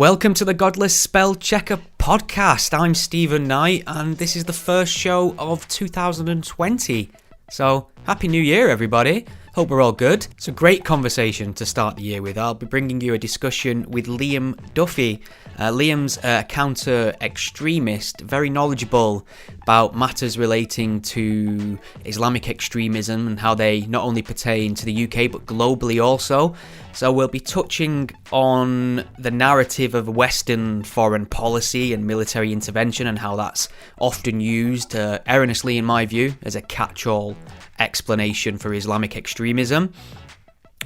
Welcome to the Godless Spell Checker podcast. I'm Stephen Knight, and this is the first show of 2020. So, Happy New Year, everybody. Hope we're all good. It's a great conversation to start the year with. I'll be bringing you a discussion with Liam Duffy. Liam's a counter-extremist, very knowledgeable about matters relating to Islamic extremism and how they not only pertain to the UK but globally also. So we'll be touching on the narrative of Western foreign policy and military intervention and how that's often used, erroneously in my view, as a catch-all explanation for Islamic extremism.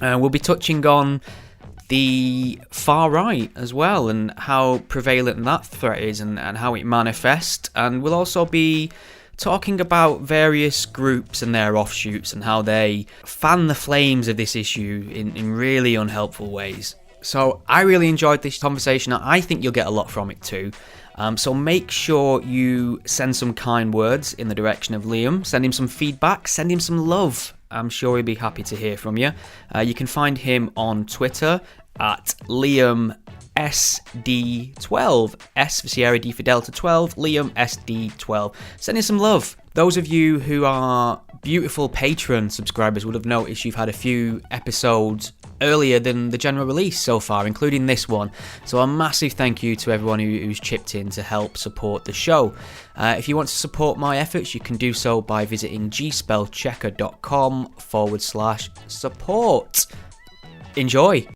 We'll be touching on the far right as well and how prevalent that threat is and how it manifests. And we'll also be talking about various groups and their offshoots and how they fan the flames of this issue in really unhelpful ways. So I really enjoyed this conversation. I think you'll get a lot from it too. So make sure you send some kind words in the direction of Liam. Send him some feedback. Send him some love. I'm sure he'll be happy to hear from you. You can find him on Twitter at Liam SD12. S for Sierra, D for Delta 12. Liam SD12. Send him some love. Those of you who are beautiful Patreon subscribers would have noticed you've had a few episodes earlier than the general release so far, including this one. So a massive thank you to everyone who's chipped in to help support the show. If you want to support my efforts, you can do so by visiting gspellchecker.com/support. Enjoy.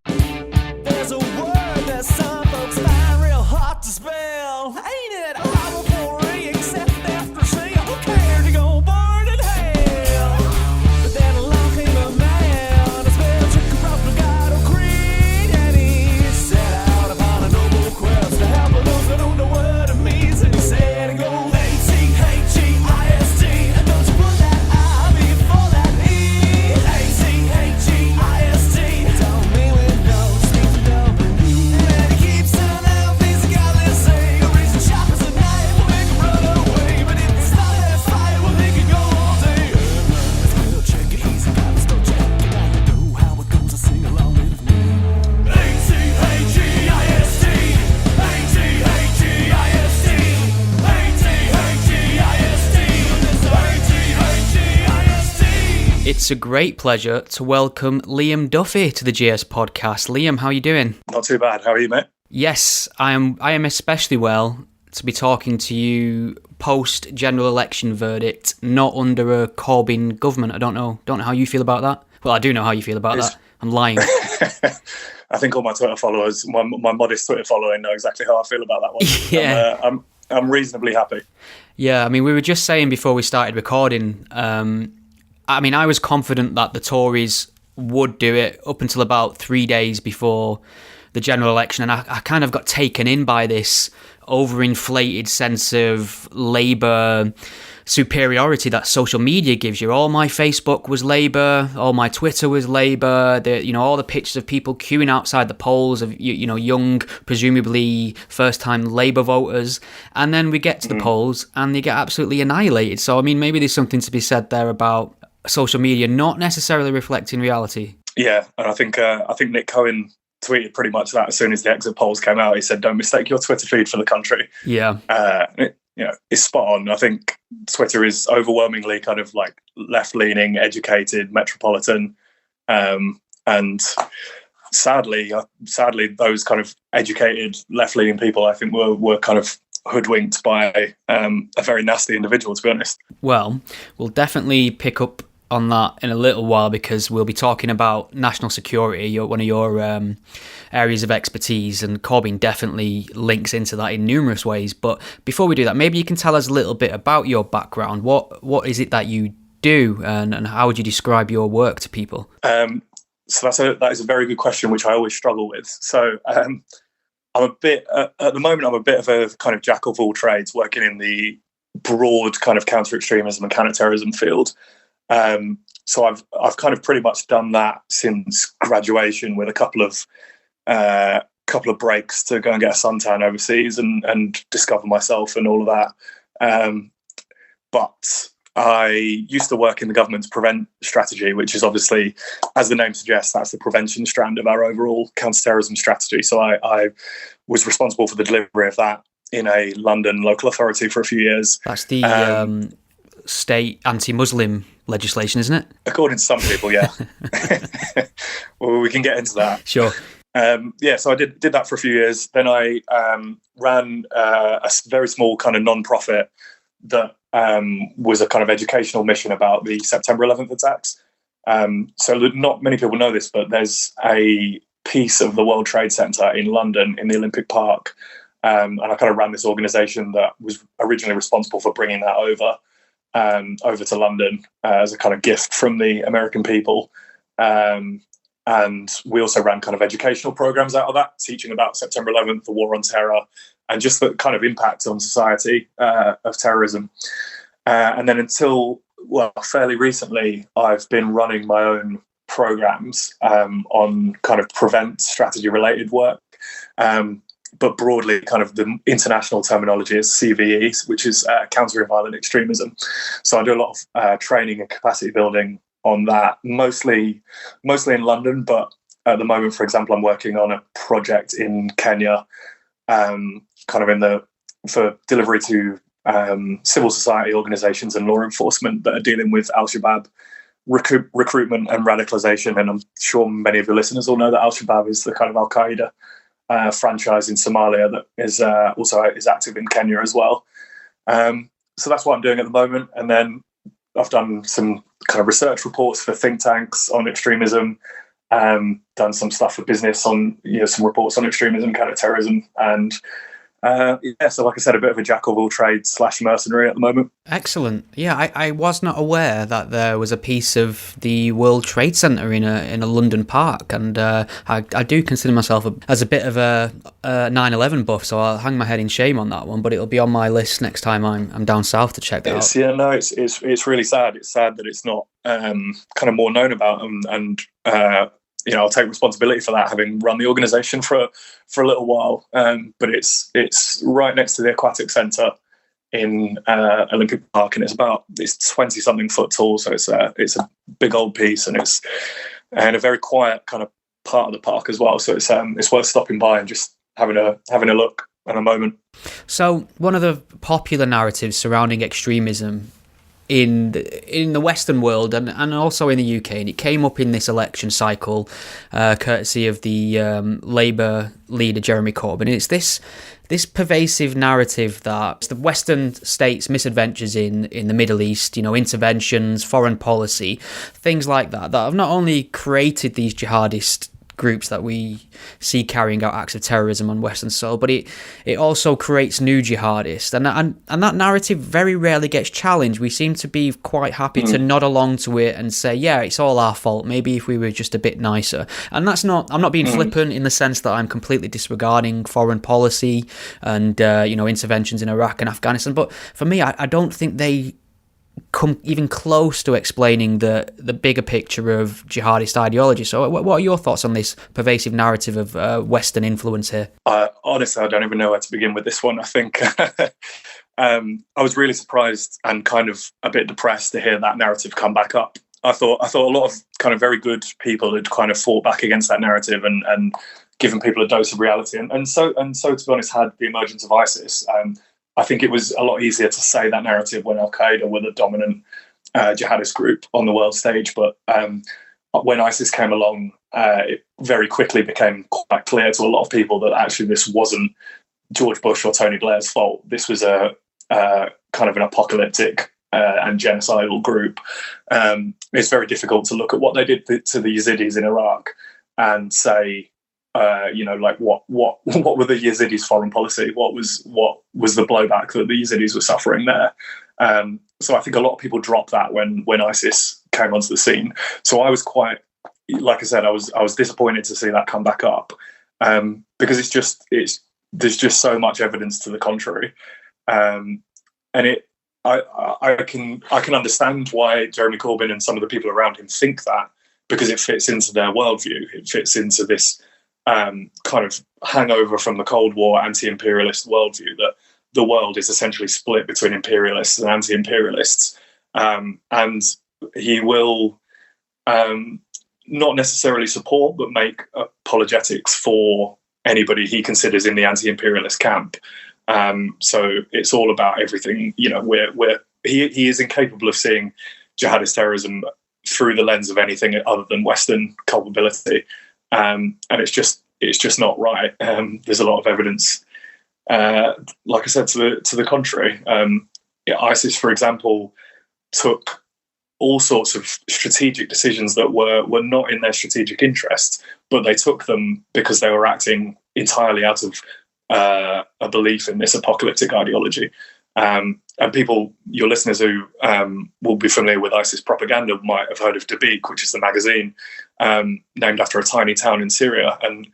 There's a word that some folks find real hard to spell. Ain't it horrible for me, except after seeing who cared to go burn in hell? But then along came a man, a spell checker from the God of Creed, and he set out upon a noble quest to help those who don't know what it means. And he said, it goes A-C-H-E-I-S-T, and don't you put that I before that E. A-C-H-E-I-S-T, don't mean we know, speak to W. And he keeps telling them things he got to say. A reason shoppers at night will make him run away, but if they start that fight, well, they can go all day. Spell checker, he's a guy, spell checker. Now you know how it goes, I sing along with me. A-C-H-E-I-S-T, A-C-H-E-I-S-T, A-C-H-E-I-S-T, A-C-H-E-I-S-T. It's a great pleasure to welcome Liam Duffy to the GS podcast. Liam, how are you doing? Not too bad. How are you, mate? Yes, I am especially well to be talking to you post general election verdict, not under a Corbyn government. I don't know how you feel about that. Well, I do know how you feel about that. I'm lying. I think all my Twitter followers, my modest Twitter following, know exactly how I feel about that one. Yeah. I'm reasonably happy. Yeah, I mean, we were just saying before we started recording, I mean, I was confident that the Tories would do it up until about 3 days before the general election, and I kind of got taken in by this overinflated sense of Labour superiority that social media gives you. All my Facebook was Labour, all my Twitter was Labour. All the pictures of people queuing outside the polls of young, presumably first-time Labour voters, and then we get to the polls and they get absolutely annihilated. So I mean, maybe there's something to be said there about social media not necessarily reflecting reality. Yeah, and I think Nick Cohen tweeted pretty much that as soon as the exit polls came out. He said, "Don't mistake your Twitter feed for the country." Yeah. It's spot on. I think Twitter is overwhelmingly kind of like left-leaning, educated, metropolitan, and sadly, those kind of educated, left-leaning people, I think, were kind of hoodwinked by a very nasty individual, to be honest. Well, we'll definitely pick up on that in a little while because we'll be talking about national security, one of your areas of expertise, and Corbyn definitely links into that in numerous ways. But before we do that, maybe you can tell us a little bit about your background. What is it that you do, and how would you describe your work to people? So that is a very good question, which I always struggle with. So I'm a bit at the moment. I'm a bit of a kind of jack of all trades, working in the broad kind of counter-extremism and counter-terrorism field. So I've kind of pretty much done that since graduation, with a couple of breaks to go and get a suntan overseas and discover myself and all of that. But I used to work in the government's prevent strategy, which is obviously, as the name suggests, that's the prevention strand of our overall counter-terrorism strategy. So I was responsible for the delivery of that in a London local authority for a few years. That's the state anti-Muslim legislation, isn't it? According to some people, yeah. Well, we can get into that. Sure. So I did that for a few years. Then I ran a very small kind of non-profit that was a kind of educational mission about the September 11th attacks. So not many people know this, but there's a piece of the World Trade Center in London in the Olympic Park. And I kind of ran this organization that was originally responsible for bringing that over to London as a kind of gift from the American people. And we also ran kind of educational programs out of that, teaching about September 11th, the war on terror, and just the kind of impact on society of terrorism. And then until, fairly recently, I've been running my own programs on kind of prevent strategy related work. But broadly, kind of the international terminology is CVE, which is counter and violent extremism. So I do a lot of training and capacity building on that, mostly in London. But at the moment, for example, I'm working on a project in Kenya, kind of for delivery to civil society organisations and law enforcement that are dealing with Al-Shabaab recruitment and radicalisation. And I'm sure many of your listeners will know that Al-Shabaab is the kind of Al-Qaeda franchise in Somalia that is also active in Kenya as well. So that's what I'm doing at the moment. And then I've done some kind of research reports for think tanks on extremism, done some stuff for business on, some reports on extremism, counter-terrorism, and so like I said, a bit of a jack of all trades / mercenary at the moment. Excellent. Yeah, I was not aware that there was a piece of the World Trade Center in a London park, and I do consider myself as a bit of a 9/11 buff, so I'll hang my head in shame on that one. But it'll be on my list next time I'm down south to check that out. Yeah, no, it's really sad. It's sad that it's not kind of more known about, and I'll take responsibility for that, having run the organisation for a little while. But it's right next to the aquatic centre in Olympic Park, and it's 20-something foot tall. So it's a big old piece, and it's in a very quiet kind of part of the park as well. So it's worth stopping by and just having a look and a moment. So one of the popular narratives surrounding extremism in the Western world and also in the UK, and it came up in this election cycle, courtesy of the Labour leader Jeremy Corbyn. It's this pervasive narrative that the Western states' misadventures in the Middle East, interventions, foreign policy, things like that have not only created these jihadist groups that we see carrying out acts of terrorism on Western soil, but it also creates new jihadists, and that narrative very rarely gets challenged. We seem to be quite happy to nod along to it and say, yeah, it's all our fault, maybe if we were just a bit nicer. And I'm not being flippant in the sense that I'm completely disregarding foreign policy and interventions in Iraq and Afghanistan, but for me, I don't think they come even close to explaining the bigger picture of jihadist ideology. So what are your thoughts on this pervasive narrative of Western influence here? Honestly, I don't even know where to begin with this one. I think I was really surprised and kind of a bit depressed to hear that narrative come back up. I thought a lot of kind of very good people had kind of fought back against that narrative and given people a dose of reality. And so to be honest, had the emergence of ISIS. I think it was a lot easier to say that narrative when Al-Qaeda were the dominant jihadist group on the world stage. But when ISIS came along, it very quickly became quite clear to a lot of people that actually this wasn't George Bush or Tony Blair's fault. This was a kind of an apocalyptic and genocidal group. It's very difficult to look at what they did to the Yazidis in Iraq and say, what were the Yazidis' foreign policy? What was the blowback that the Yazidis were suffering there? So I think a lot of people dropped that when ISIS came onto the scene. So I was quite, like I said, I was disappointed to see that come back up because there's just so much evidence to the contrary, and I can understand why Jeremy Corbyn and some of the people around him think that, because it fits into their worldview. It fits into this kind of hangover from the Cold War anti-imperialist worldview that the world is essentially split between imperialists and anti-imperialists. and he will not necessarily support, but make apologetics for anybody he considers in the anti-imperialist camp. So it's all about everything. You know, he is incapable of seeing jihadist terrorism through the lens of anything other than Western culpability, and it's just not right. There's a lot of evidence, like I said, to the contrary. ISIS, for example, took all sorts of strategic decisions that were not in their strategic interests, but they took them because they were acting entirely out of a belief in this apocalyptic ideology. And people, your listeners who will be familiar with ISIS propaganda might have heard of Dabiq, which is the magazine named after a tiny town in Syria. And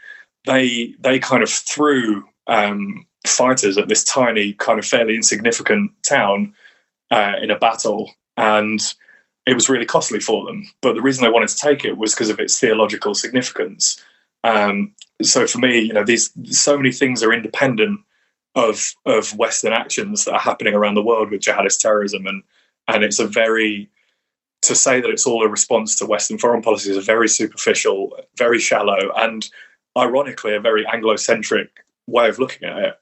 they kind of threw fighters at this tiny, kind of fairly insignificant town in a battle. And it was really costly for them. But the reason they wanted to take it was because of its theological significance. So for me, you know, so many things are independent of Western actions that are happening around the world with jihadist terrorism, and it's to say that it's all a response to Western foreign policy is a very superficial, very shallow, and ironically a very Anglo-centric way of looking at it.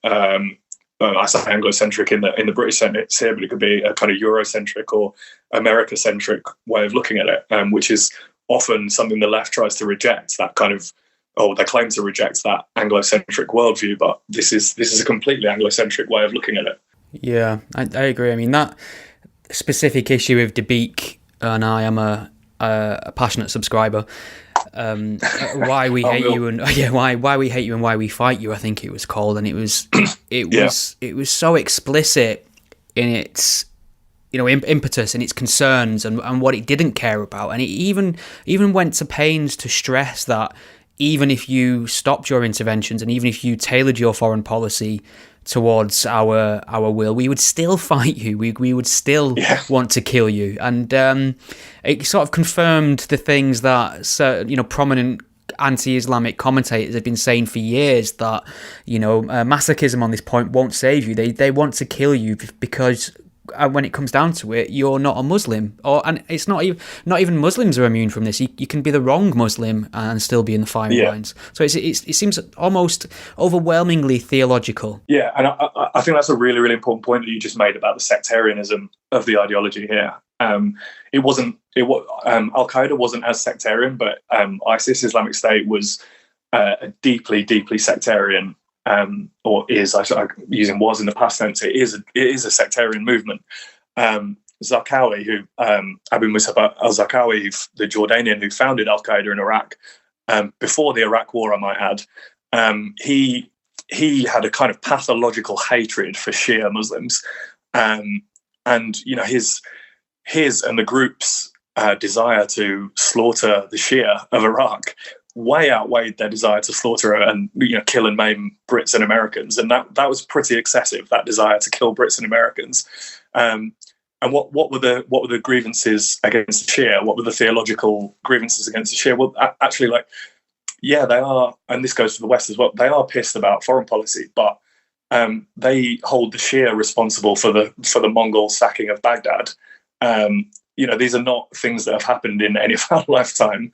I say Anglo-centric in the British sense here, but it could be a kind of Eurocentric or America-centric way of looking at it, which is often something the left tries to reject. That kind of, they claim to reject that Anglo-centric worldview, but this is a completely Anglo-centric way of looking at it. Yeah, I agree. I mean, that specific issue of Dabiq, and I am a passionate subscriber. Why we hate you and why we hate you and why we fight you, I think it was called, and it was so explicit in its, you know, impetus and its concerns and what it didn't care about, and it even went to pains to stress that even if you stopped your interventions and even if you tailored your foreign policy towards our will, we would still fight you. We would still want to kill you. And it sort of confirmed the things that, you know, prominent anti-Islamic commentators have been saying for years, that, you know, masochism on this point won't save you. They want to kill you because when it comes down to it, you're not a Muslim, and it's not even Muslims are immune from this. You can be the wrong Muslim and still be in the firing lines. So it seems almost overwhelmingly theological. Yeah, and I think that's a really, really important point that you just made about the sectarianism of the ideology here. Al Qaeda wasn't as sectarian, but ISIS, Islamic State, was a deeply, deeply sectarian. Or is, I'm using was in the past tense, it is a sectarian movement. Zarqawi, who Abu Musab al-Zarqawi, the Jordanian who founded Al-Qaeda in Iraq, before the Iraq War, I might add, he had a kind of pathological hatred for Shia Muslims, and you know, his and the group's desire to slaughter the Shia of Iraq way outweighed their desire to slaughter and, you know, kill and maim Brits and Americans, and that was pretty excessive. That desire to kill Brits and Americans, and what were the grievances against the Shia? What were the theological grievances against the Shia? Well, actually, like, yeah, they are, and this goes for the West as well. They are pissed about foreign policy, but they hold the Shia responsible for the Mongol sacking of Baghdad. You know, these are not things that have happened in any of our lifetime.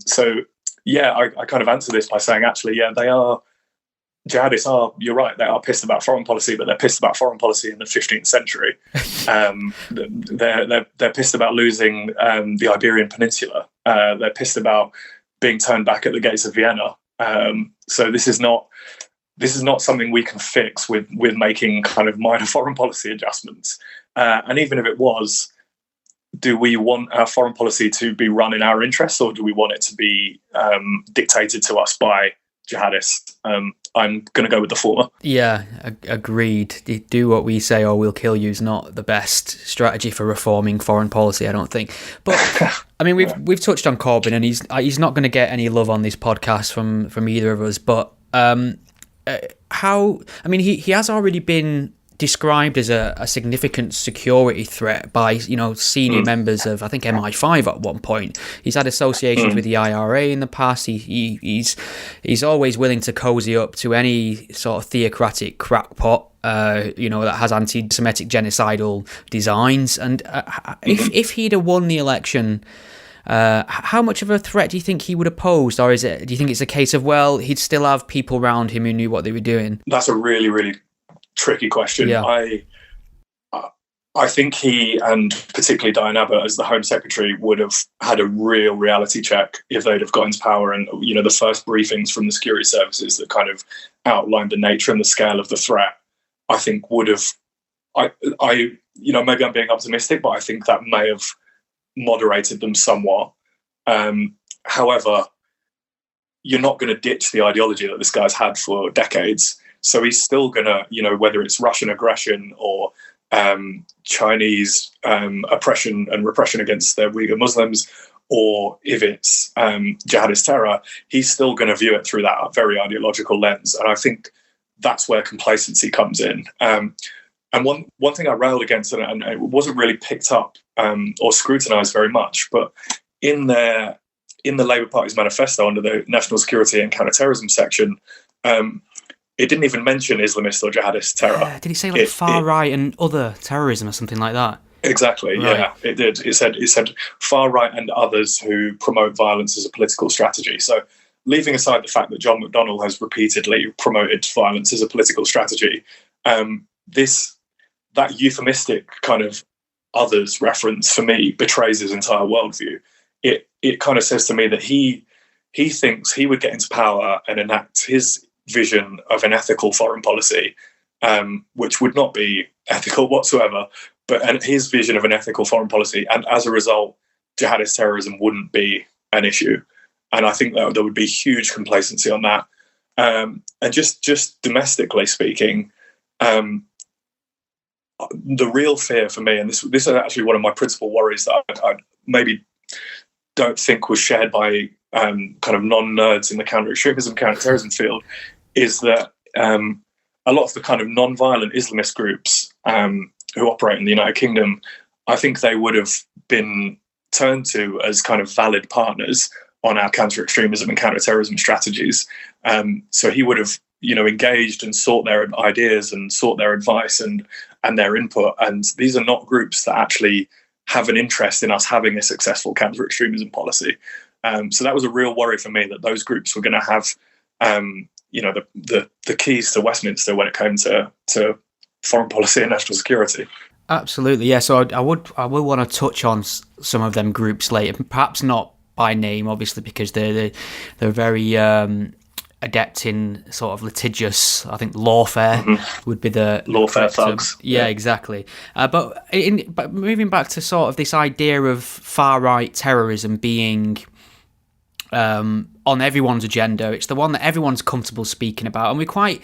So. Yeah, I kind of answer this by saying, actually, yeah, jihadists are, you're right, they are pissed about foreign policy, but they're pissed about foreign policy in the 15th century. They're pissed about losing the Iberian Peninsula. They're pissed about being turned back at the gates of Vienna. So this is not something we can fix with making kind of minor foreign policy adjustments. And even if it was, do we want our foreign policy to be run in our interests, or do we want it to be dictated to us by jihadists? I'm going to go with the former. Yeah, agreed. Do what we say or we'll kill you is not the best strategy for reforming foreign policy, I don't think. But I mean, we've touched on Corbyn, and he's not going to get any love on this podcast from either of us. But he has already been described as a significant security threat by, you know, senior members of, I think, MI5 at one point. He's had associations with the IRA in the past. He's always willing to cozy up to any sort of theocratic crackpot. that has anti-Semitic genocidal designs. And if he'd have won the election, how much of a threat do you think he would have posed? Or do you think it's a case of, well, he'd still have people around him who knew what they were doing? That's a really, really tricky question. Yeah. I think he, and particularly Diane Abbott as the Home Secretary, would have had a real reality check if they'd have got into power. And, the first briefings from the security services that kind of outlined the nature and the scale of the threat, I think would have, maybe I'm being optimistic, but I think that may have moderated them somewhat. However, you're not going to ditch the ideology that this guy's had for decades. So he's still going to, whether it's Russian aggression or Chinese oppression and repression against the Uyghur Muslims, or if it's jihadist terror, he's still going to view it through that very ideological lens. And I think that's where complacency comes in. And one thing I railed against, and it wasn't really picked up or scrutinised very much, but in the Labour Party's manifesto under the National Security and Counter-Terrorism section, it didn't even mention Islamist or jihadist terror. Did he say far right and other terrorism or something like that? Exactly. Right. Yeah, it did. It said far right and others who promote violence as a political strategy. So, leaving aside the fact that John McDonnell has repeatedly promoted violence as a political strategy, that euphemistic kind of others reference for me betrays his entire worldview. It kind of says to me that he thinks he would get into power and enact his vision of an ethical foreign policy, which would not be ethical whatsoever, but his vision of an ethical foreign policy, and as a result, jihadist terrorism wouldn't be an issue. And I think that there would be huge complacency on that. And just domestically speaking, the real fear for me, and this is actually one of my principal worries that I maybe don't think was shared by kind of non-nerds in the counter-extremism, counter-terrorism field, is that a lot of the kind of non-violent Islamist groups who operate in the United Kingdom, I think they would have been turned to as kind of valid partners on our counter-extremism and counter-terrorism strategies. So he would have, engaged and sought their ideas and sought their advice and their input. And these are not groups that actually have an interest in us having a successful counter-extremism policy. So that was a real worry for me, that those groups were going to have, the keys to Westminster when it came to foreign policy and national security. Absolutely, yeah. So I will want to touch on some of them groups later, perhaps not by name, obviously, because they're very adept in sort of litigious, I think, lawfare would be the lawfare thugs. Yeah, exactly. But moving back to sort of this idea of far right terrorism being on everyone's agenda, it's the one that everyone's comfortable speaking about, and we're quite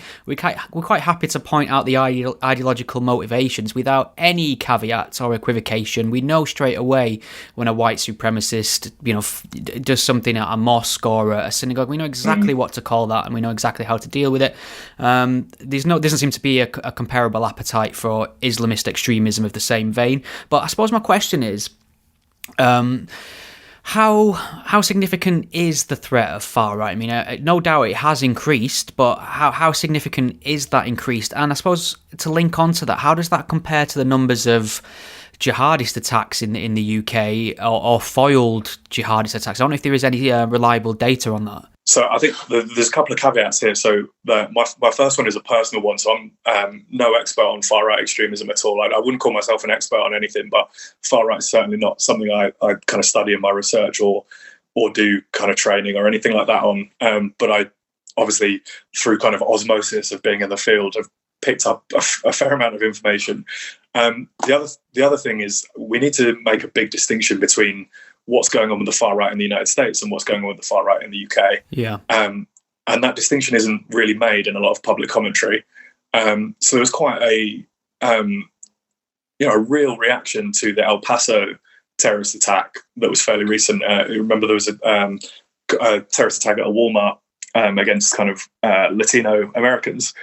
happy to point out the ideological motivations without any caveats or equivocation. We know straight away when a white supremacist, does something at a mosque or a synagogue. We know exactly what to call that, and we know exactly how to deal with it. Doesn't seem to be a comparable appetite for Islamist extremism of the same vein. But I suppose my question is, How significant is the threat of far right? I mean, no doubt it has increased, but how significant is that increased? And I suppose to link onto that, how does that compare to the numbers of jihadist attacks in the UK or foiled jihadist attacks? I don't know if there is any reliable data on that. So I think there's a couple of caveats here. So my first one is a personal one. So I'm no expert on far-right extremism at all. I wouldn't call myself an expert on anything, but far-right is certainly not something I kind of study in my research or do kind of training or anything like that on. But I obviously, through kind of osmosis of being in the field, have picked up a fair amount of information. The other thing is we need to make a big distinction between what's going on with the far right in the United States and what's going on with the far right in the UK. Yeah. And that distinction isn't really made in a lot of public commentary. So there was quite a real reaction to the El Paso terrorist attack that was fairly recent. Remember there was a terrorist attack at a Walmart against kind of Latino Americans.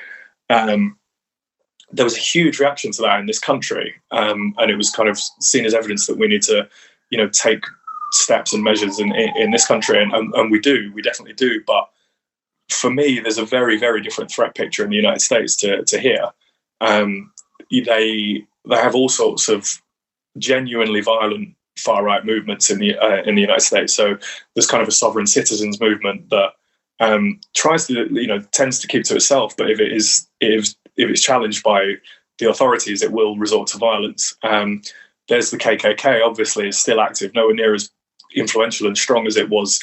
There was a huge reaction to that in this country, and it was kind of seen as evidence that we need to, take steps and measures in this country, and we definitely do. But for me, there's a very, very different threat picture in the United States to here. They have all sorts of genuinely violent far right movements in the United States. So there's kind of a sovereign citizens movement that tries to, tends to keep to itself, but if it's challenged by the authorities, it will resort to violence. There's the KKK, obviously, is still active, nowhere near as influential and strong as it was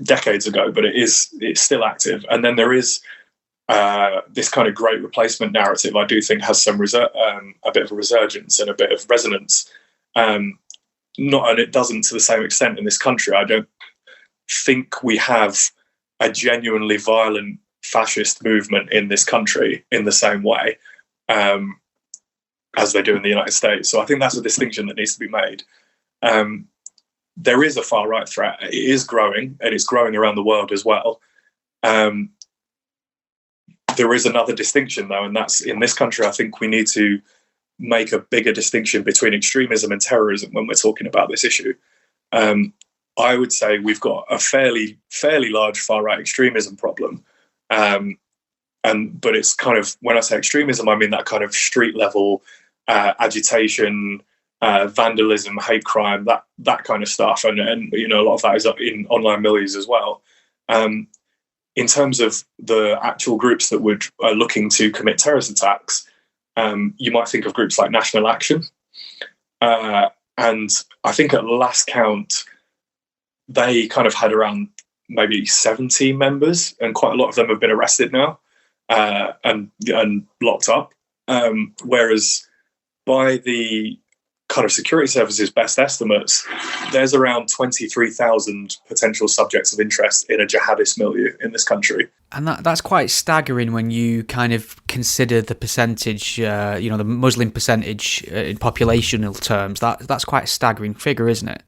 decades ago, but it's still active. And then there is this kind of great replacement narrative, I do think, has some a bit of a resurgence and a bit of resonance. And it doesn't to the same extent in this country. I don't think we have a genuinely violent fascist movement in this country in the same way as they do in the United States. So I think that's a distinction that needs to be made. There is a far right threat. It is growing, and it's growing around the world as well. There is another distinction, though, and that's in this country. I think we need to make a bigger distinction between extremism and terrorism when we're talking about this issue. I would say we've got a fairly large far right extremism problem, but it's kind of, when I say extremism, I mean that kind of street level agitation, vandalism, hate crime, that kind of stuff, and a lot of that is up in online milieux as well. In terms of the actual groups that are looking to commit terrorist attacks, you might think of groups like National Action, and I think at last count they kind of had around maybe 17 members, and quite a lot of them have been arrested now and locked up. Whereas by the kind of security services best estimates, there's around 23,000 potential subjects of interest in a jihadist milieu in this country. And that's quite staggering when you kind of consider the percentage, the Muslim percentage in populational terms. That's quite a staggering figure, isn't it?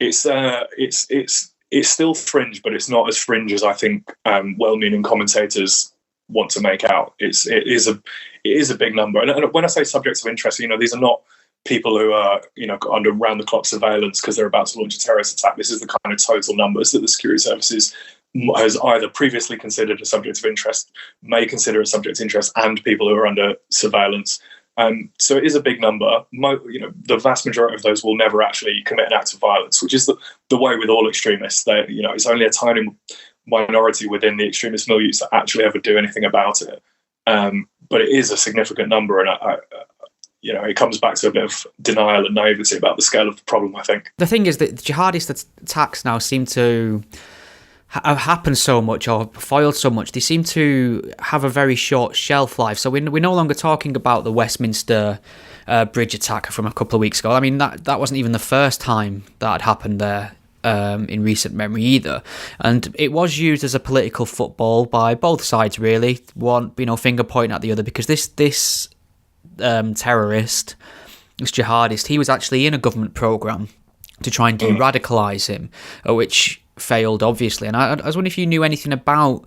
It's still fringe, but it's not as fringe as I think well-meaning commentators want to make out. It is a big number. And when I say subjects of interest, these are not people who are, under round-the-clock surveillance because they're about to launch a terrorist attack. This is the kind of total numbers that the security services has either previously considered a subject of interest, may consider a subject of interest, and people who are under surveillance. So it is a big number. The vast majority of those will never actually commit an act of violence, which is the way with all extremists. It's only a tiny minority within the extremist milieux that actually ever do anything about it. But it is a significant number, and it comes back to a bit of denial and naivety about the scale of the problem, I think. The thing is that jihadist attacks now seem to have happened so much or foiled so much. They seem to have a very short shelf life. So we're no longer talking about the Westminster bridge attack from a couple of weeks ago. I mean, that wasn't even the first time that had happened there in recent memory either. And it was used as a political football by both sides, really. One, finger pointing at the other, because this terrorist, this jihadist, he was actually in a government programme to try and de-radicalise him, which failed, obviously. And I was wondering if you knew anything about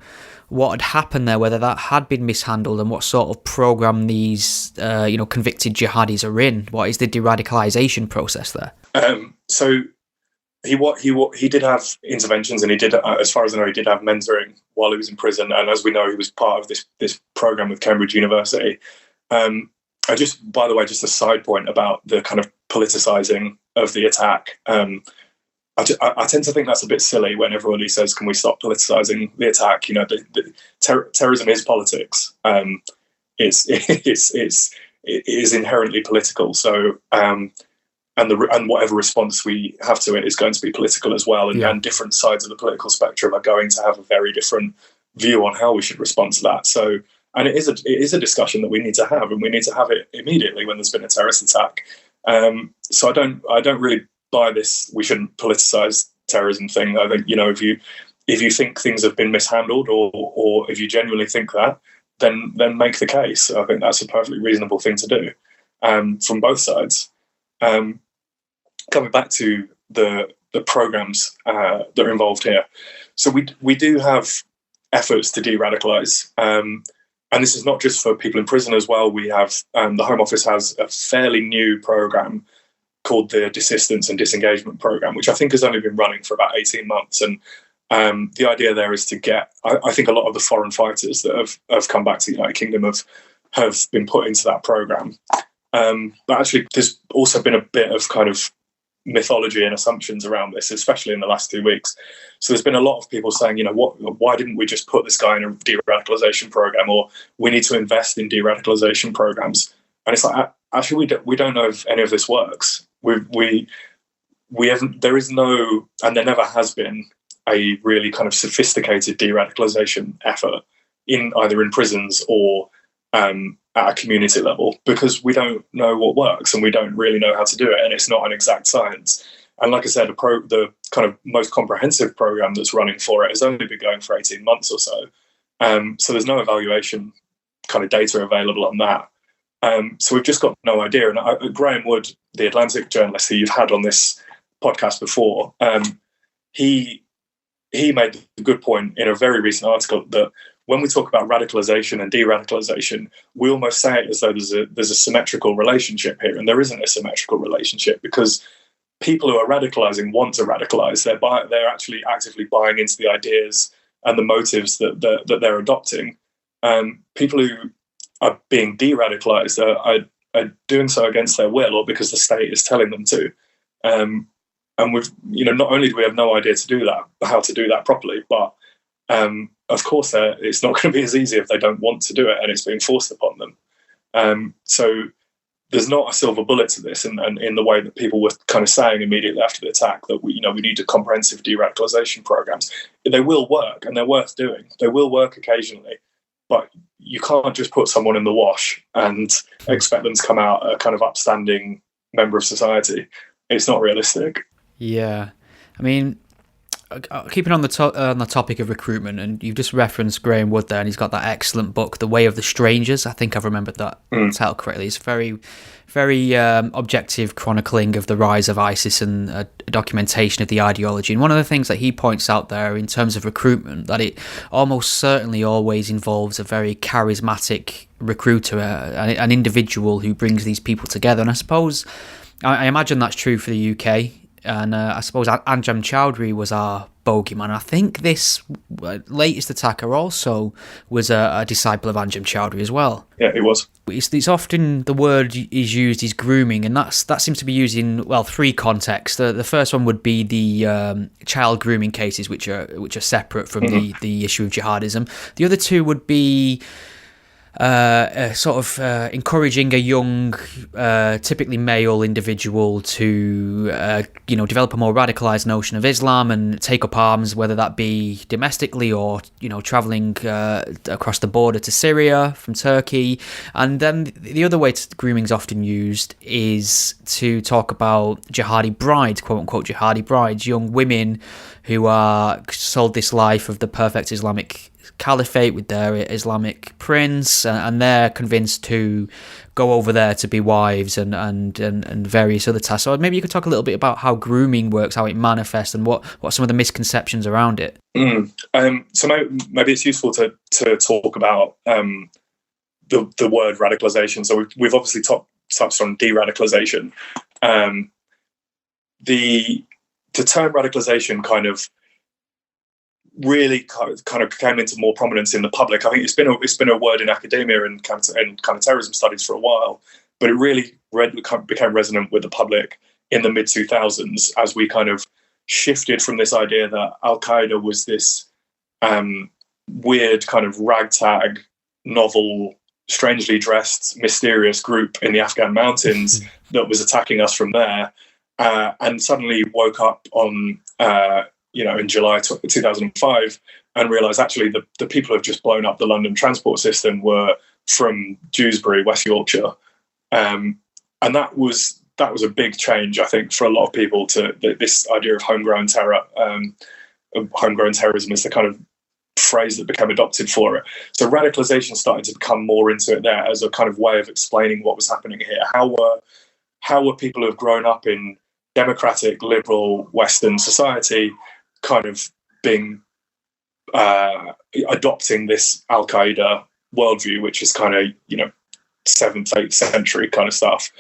what had happened there, whether that had been mishandled, and what sort of programme these convicted jihadis are in. What is the de-radicalisation process there? So he did have interventions, and he did, as far as I know, he did have mentoring while he was in prison. And as we know, he was part of this programme with Cambridge University. By the way, just a side point about the kind of politicising of the attack. I tend to think that's a bit silly when everybody says, "Can we stop politicising the attack?" Terrorism is politics. It is inherently political. So, and whatever response we have to it is going to be political as well. And different sides of the political spectrum are going to have a very different view on how we should respond to that. So. And it is a discussion that we need to have, and we need to have it immediately when there's been a terrorist attack. So I don't really buy this "we shouldn't politicise terrorism" thing. I think if you think things have been mishandled, or if you genuinely think that, then make the case. I think that's a perfectly reasonable thing to do from both sides. Coming back to the programmes that are involved here, so we do have efforts to de-radicalise. And this is not just for people in prison as well. We have the Home Office has a fairly new programme called the Desistance and Disengagement Programme, which I think has only been running for about 18 months. And the idea there is to get, I think a lot of the foreign fighters that have come back to the United Kingdom have been put into that program. But actually, there's also been a bit of kind of mythology and assumptions around this, especially in the last 2 weeks. So there's been a lot of people saying, why didn't we just put this guy in a de-radicalization program, or we need to invest in de-radicalization programs? And it's like, actually, we don't know if any of this works. We haven't. There is no, and there never has been, a really kind of sophisticated de-radicalization effort either in prisons or at a community level, because we don't know what works and we don't really know how to do it, and it's not an exact science. And like I said, the kind of most comprehensive program that's running for it has only been going for 18 months or so. So there's no evaluation kind of data available on that. So we've just got no idea. And Graham Wood, the Atlantic journalist who you've had on this podcast before, he made a good point in a very recent article that when we talk about radicalization and de-radicalization, we almost say it as though there's a symmetrical relationship here, and there isn't a symmetrical relationship, because people who are radicalizing want to radicalize. They're actually actively buying into the ideas and the motives that they're adopting. People who are being de-radicalized are doing so against their will or because the state is telling them to. And we've, not only do we have no idea how to do that properly, but of course it's not going to be as easy if they don't want to do it and it's being forced upon them. So there's not a silver bullet to this, and in the way that people were kind of saying immediately after the attack that we need a comprehensive de-radicalization programs. They will work, and they're worth doing. They will work occasionally, but you can't just put someone in the wash and expect them to come out a kind of upstanding member of society. It's not realistic. Yeah, I mean, keeping on the topic of recruitment, and you've just referenced Graham Wood there, and he's got that excellent book, The Way of the Strangers. I think I've remembered that title correctly. It's very, very objective chronicling of the rise of ISIS and a documentation of the ideology. And one of the things that he points out there in terms of recruitment, that it almost certainly always involves a very charismatic recruiter, an individual who brings these people together. And I suppose, I imagine that's true for the UK. And I suppose Anjem Choudhury was our bogeyman. I think this latest attacker also was a disciple of Anjem Choudhury as well. Yeah, he was. It's often the word is used is grooming, and that seems to be used in three contexts. The first one would be the child grooming cases, which are separate from the issue of jihadism. The other two would be encouraging a young, typically male individual to, develop a more radicalized notion of Islam and take up arms, whether that be domestically or, traveling across the border to Syria from Turkey. And then the other way grooming is often used is to talk about jihadi brides, quote unquote jihadi brides, young women who are sold this life of the perfect Islamic caliphate with their Islamic prince, and they're convinced to go over there to be wives and various other tasks. So maybe you could talk a little bit about how grooming works, how it manifests, and what some of the misconceptions around it. So maybe it's useful to talk about the word radicalization. So we've obviously touched on de-radicalization. The term radicalization kind of really kind of came into more prominence in the public. I think it's been a word in academia and counter-terrorism studies for a while, but it really became resonant with the public in the mid-2000s as we kind of shifted from this idea that Al-Qaeda was this weird kind of ragtag, novel, strangely dressed, mysterious group in the Afghan mountains that was attacking us from there, and suddenly woke up on in July 2005 and realised actually the people who have just blown up the London transport system were from Dewsbury, West Yorkshire, and that was a big change, I think, for a lot of people. To this idea of homegrown terror, homegrown terrorism is the kind of phrase that became adopted for it. So radicalisation started to become more into it there as a kind of way of explaining what was happening here. How were people who have grown up in democratic, liberal, Western society kind of being adopting this Al-Qaeda worldview, which is kind of 7th, 8th century kind of stuff.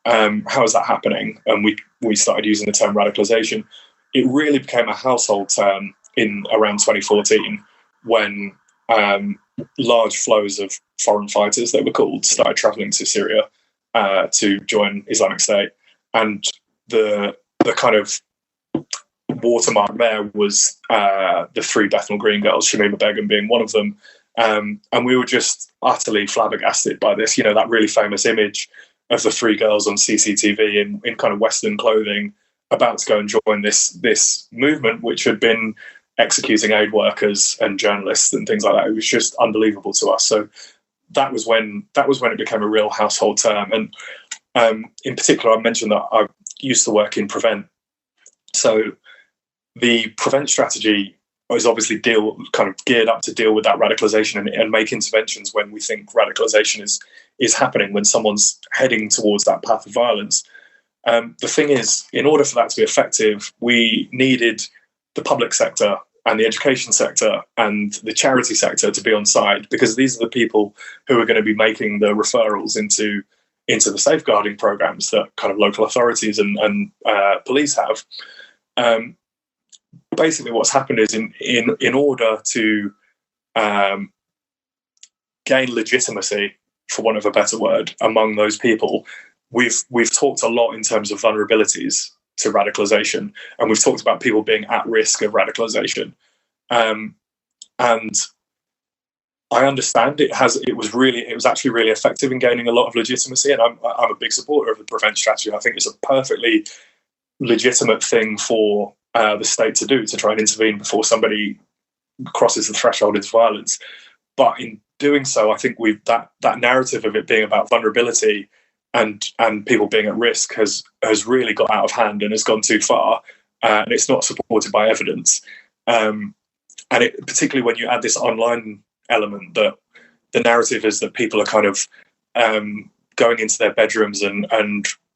How is that happening? And we started using the term radicalization. It really became a household term in around 2014 when large flows of foreign fighters, they were called, started travelling to Syria to join Islamic State. And the kind of watermark there was the 3 Bethnal Green girls, Shamima Begum being one of them. And we were just utterly flabbergasted by this, that really famous image of the 3 girls on CCTV in kind of Western clothing about to go and join this movement, which had been executing aid workers and journalists and things like that. It was just unbelievable to us. So that was when it became a real household term. And in particular, I mentioned that I used to work in Prevent. So the Prevent strategy is obviously kind of geared up to deal with that radicalisation and make interventions when we think radicalisation is happening, when someone's heading towards that path of violence. The thing is, in order for that to be effective, we needed the public sector and the education sector and the charity sector to be on side, because these are the people who are going to be making the referrals into the safeguarding programs that kind of local authorities and police have. Basically, what's happened is in order to gain legitimacy, for want of a better word, among those people, we've talked a lot in terms of vulnerabilities to radicalisation, and we've talked about people being at risk of radicalisation. And I understand it was actually really effective in gaining a lot of legitimacy, and I'm a big supporter of the Prevent strategy. I think it's a perfectly legitimate thing for the state to do, to try and intervene before somebody crosses the threshold into violence. But in doing so, I think that narrative of it being about vulnerability and people being at risk has really got out of hand and has gone too far, and it's not supported by evidence. And particularly when you add this online element, that the narrative is that people are kind of going into their bedrooms and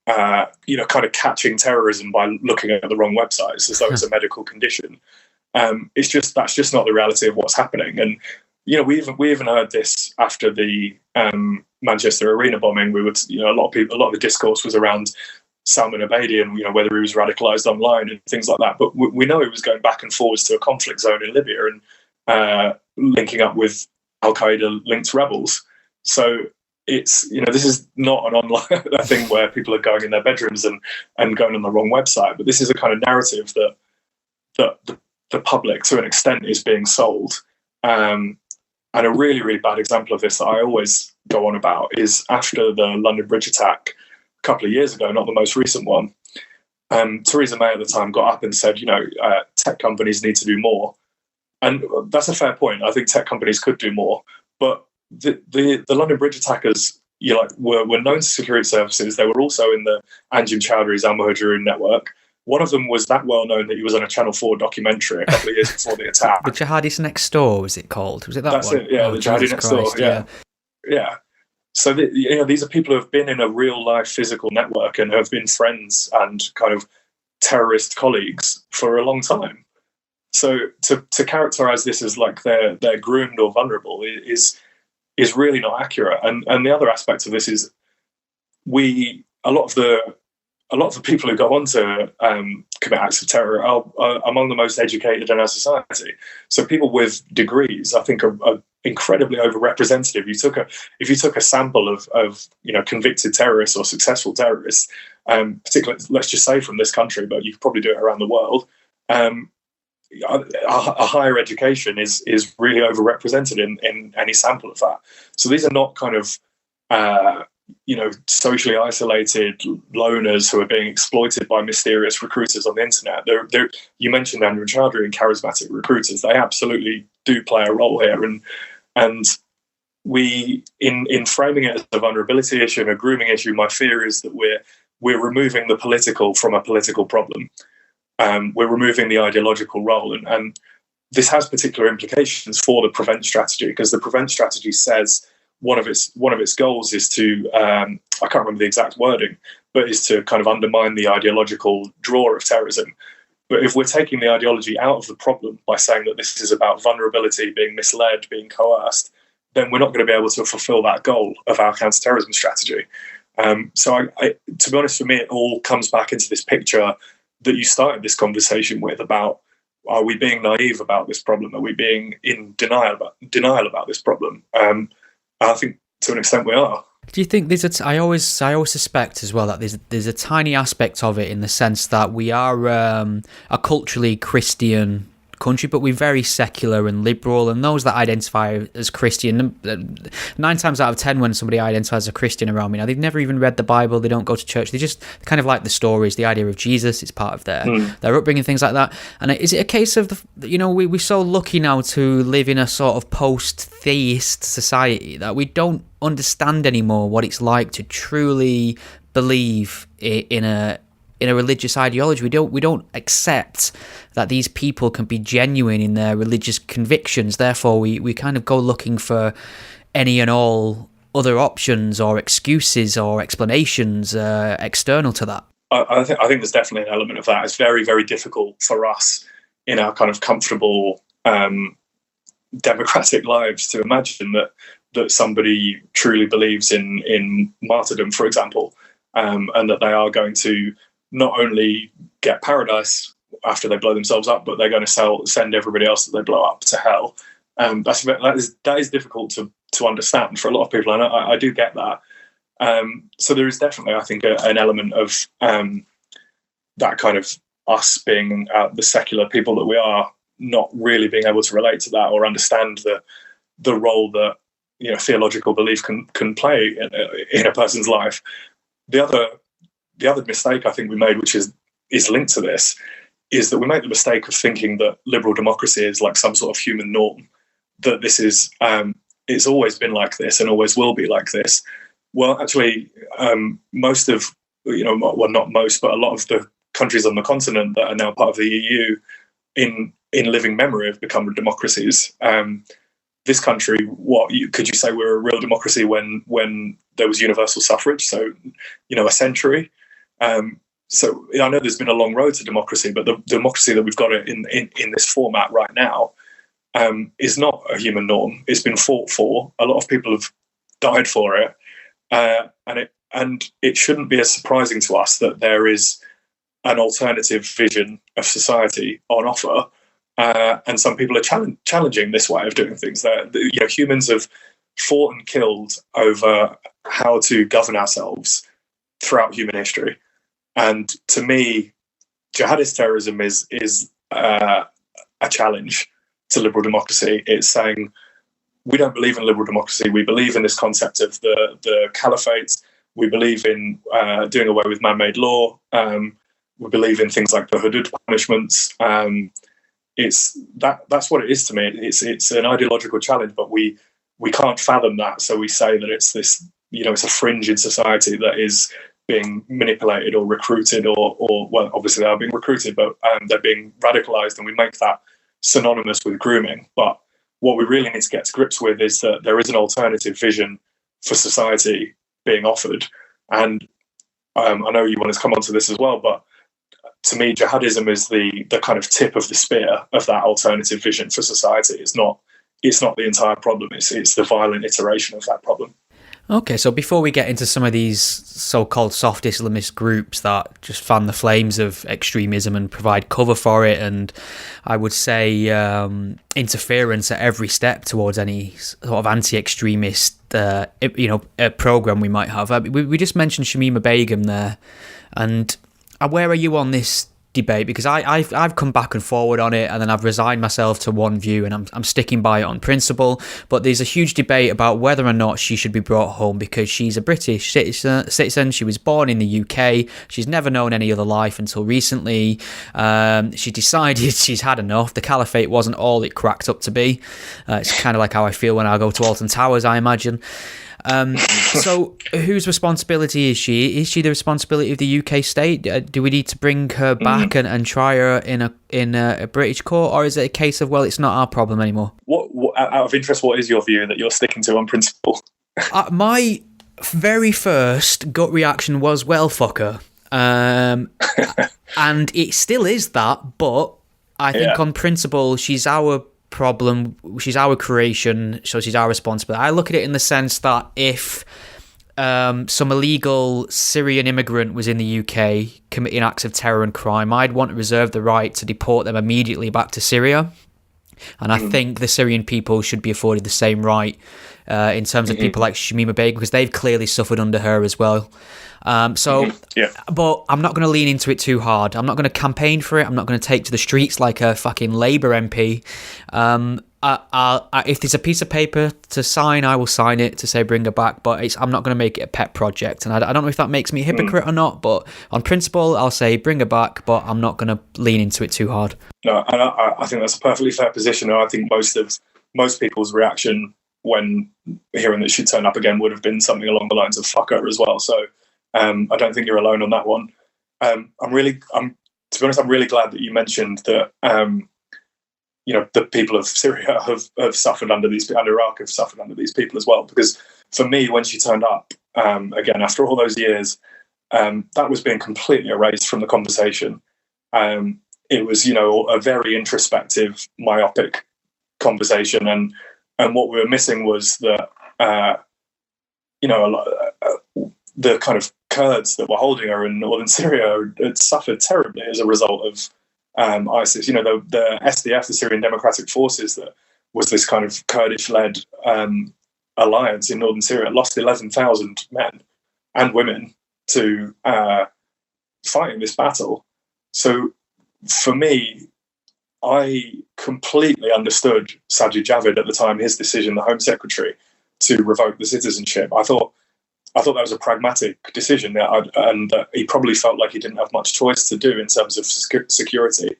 kind of catching terrorism by looking at the wrong websites as though it's a medical condition. That's just not the reality of what's happening. And we even heard this after the Manchester Arena bombing. We would, a lot of the discourse was around Salman Abedi and whether he was radicalised online and things like that. But we know he was going back and forwards to a conflict zone in Libya and linking up with Al Qaeda linked rebels. So it's this is not an online thing where people are going in their bedrooms and going on the wrong website. But this is a kind of narrative that the public, to an extent, is being sold. And a really, really bad example of this that I always go on about is after the London Bridge attack a couple of years ago, not the most recent one. Theresa May at the time got up and said, tech companies need to do more. And that's a fair point. I think tech companies could do more. But the London Bridge attackers were known to security services. They were also in the Anjem Chowdhury's Al Muhajirun network. One of them was that well known that he was on a Channel 4 documentary a couple of years before the attack. The Jihadis Next Door, was it called? Was it that That's one? That's it, yeah, the Jihadis Next Door, yeah. So, these are people who have been in a real-life physical network and have been friends and kind of terrorist colleagues for a long time. So to characterise this as like they're groomed or vulnerable is really not accurate. And the other aspect of this is a lot of the people who go on to commit acts of terror are among the most educated in our society. So people with degrees, I think, are incredibly overrepresented. If you took a sample of convicted terrorists or successful terrorists, particularly, let's just say from this country, but you could probably do it around the world, a higher education is really overrepresented in any sample of that. So these are not kind of socially isolated loners who are being exploited by mysterious recruiters on the internet. You mentioned Anjem Chowdhury and charismatic recruiters. They absolutely do play a role here, and we in framing it as a vulnerability issue and a grooming issue, my fear is that we're removing the political from a political problem. We're removing the ideological role, and this has particular implications for the Prevent strategy, because the Prevent strategy says one of its goals is to I can't remember the exact wording, but is to kind of undermine the ideological draw of terrorism. But if we're taking the ideology out of the problem by saying that this is about vulnerability, being misled, being coerced, then we're not going to be able to fulfill that goal of our counter-terrorism strategy. So to be honest, for me, it all comes back into this picture that you started this conversation with about are we being naive about this problem? Are we being in denial about this problem? I think to an extent we are. Do you think there's I always suspect as well that there's a tiny aspect of it in the sense that we are a culturally Christian country, but we're very secular and liberal, and those that identify as Christian, 9 times out of 10 when somebody identifies as a Christian around me now, they've never even read the Bible, they don't go to church, they just kind of like the stories, the idea of Jesus, it's part of their upbringing, things like that. And is it a case of, we're so lucky now to live in a sort of post-theist society that we don't understand anymore what it's like to truly believe in a religious ideology? We don't accept that these people can be genuine in their religious convictions. Therefore, we kind of go looking for any and all other options or excuses or explanations external to that. I think there's definitely an element of that. It's very, very difficult for us in our kind of comfortable democratic lives to imagine that somebody truly believes in martyrdom, for example, and that they are going to not only get paradise after they blow themselves up, but they're going to send everybody else that they blow up to hell. That is difficult to understand for a lot of people, and I do get that. So there is definitely, I think, an element of that kind of us being the secular people that we are, not really being able to relate to that or understand the role that theological belief can play in a person's life. The other mistake I think we made, which is linked to this, is that we make the mistake of thinking that liberal democracy is like some sort of human norm, that this is it's always been like this and always will be like this. Well, actually, most of not most, but a lot of the countries on the continent that are now part of the EU, in living memory, have become democracies. This country, could you say we're a real democracy when there was universal suffrage? So, a century. So I know there's been a long road to democracy, but the democracy that we've got in this format right now is not a human norm. It's been fought for. A lot of people have died for it, and it shouldn't be as surprising to us that there is an alternative vision of society on offer. And some people are challenging this way of doing things. Humans have fought and killed over how to govern ourselves throughout human history. And to me, jihadist terrorism is a challenge to liberal democracy. It's saying we don't believe in liberal democracy. We believe in this concept of the caliphate. We believe in doing away with man-made law. We believe in things like the hudud punishments. That's what it is to me. It's an ideological challenge, but we can't fathom that. So we say that it's this, it's a fringe in society that is being manipulated or recruited, or well, obviously they are being recruited, but they're being radicalized, and we make that synonymous with grooming. But what we really need to get to grips with is that there is an alternative vision for society being offered. And I know you want to come onto this as well, but to me, jihadism is the kind of tip of the spear of that alternative vision for society. It's not the entire problem. It's the violent iteration of that problem. Okay, so before we get into some of these so-called soft Islamist groups that just fan the flames of extremism and provide cover for it, and I would say interference at every step towards any sort of anti-extremist program we might have. We just mentioned Shamima Begum there, and where are you on this debate? Because I've come back and forward on it, and then I've resigned myself to one view, and I'm sticking by it on principle. But there's a huge debate about whether or not she should be brought home, because she's a British citizen. She was born in the UK. She's never known any other life until recently. She decided she's had enough. The caliphate wasn't all it cracked up to be. It's kind of like how I feel when I go to Alton Towers, I imagine. So whose responsibility is she? Is she the responsibility of the UK state? Do we need to bring her back and try her in a British court, or is it a case of, well, it's not our problem anymore? What out of interest, what is your view that you're sticking to on principle? My very first gut reaction was, well, fuck her. And it still is that, but I think on principle, she's our problem, she's our creation, so she's our responsibility. I look at it in the sense that if some illegal Syrian immigrant was in the UK committing acts of terror and crime, I'd want to reserve the right to deport them immediately back to Syria. And I think the Syrian people should be afforded the same right in terms of people like Shamima Begum, because they've clearly suffered under her as well. But I'm not going to lean into it too hard. I'm not going to campaign for it. I'm not going to take to the streets like a fucking Labour MP. If there's a piece of paper to sign, I will sign it to say bring her back, but I'm not going to make it a pet project. And I don't know if that makes me a hypocrite or not, but on principle, I'll say bring her back, but I'm not going to lean into it too hard. No, and I think that's a perfectly fair position, and I think most people's reaction when hearing that she'd turn up again would have been something along the lines of fuck her as well. So I don't think you're alone on that one. To be honest, I'm really glad that you mentioned that the people of Syria have suffered under Iraq have suffered under these people as well. Because for me, when she turned up again after all those years, that was being completely erased from the conversation. It was, a very introspective, myopic conversation, and what we were missing was that, the kind of Kurds that were holding her in northern Syria had suffered terribly as a result of ISIS. The SDF, the Syrian Democratic Forces, that was this kind of Kurdish-led alliance in northern Syria, lost 11,000 men and women to fighting this battle. So for me, I completely understood Sajid Javid at the time, his decision, the Home Secretary, to revoke the citizenship. I thought that was a pragmatic decision, and he probably felt like he didn't have much choice to do in terms of security,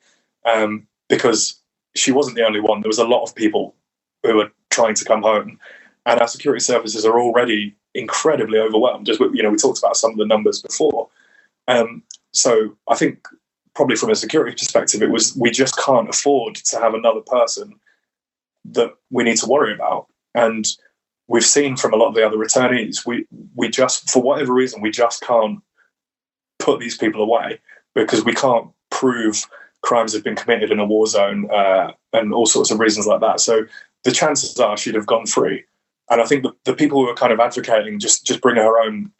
because she wasn't the only one. There was a lot of people who were trying to come home, and our security services are already incredibly overwhelmed. As we talked about some of the numbers before. So I think probably from a security perspective, we just can't afford to have another person that we need to worry about. And we've seen from a lot of the other returnees, we just, for whatever reason, we just can't put these people away because we can't prove crimes have been committed in a war zone and all sorts of reasons like that. So the chances are she'd have gone free. And I think the people who are kind of advocating just bring her home,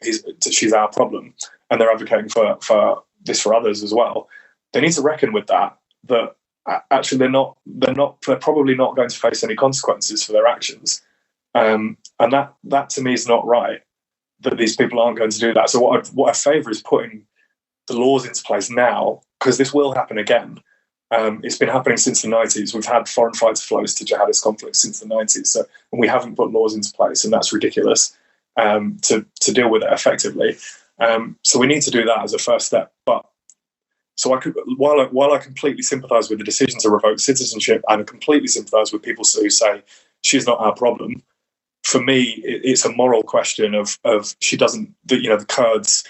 she's our problem, and they're advocating for this for others as well. They need to reckon with that actually they're probably not going to face any consequences for their actions. And that to me is not right, that these people aren't going to do that. So what I favour is putting the laws into place now, because this will happen again. It's been happening since the 90s. We've had foreign fighter flows to jihadist conflicts since the 90s, and we haven't put laws into place, and that's ridiculous to deal with it effectively. So we need to do that as a first step. But so while I completely sympathise with the decision to revoke citizenship, and I completely sympathise with people who say she's not our problem, for me it's a moral question of she doesn't. The Kurds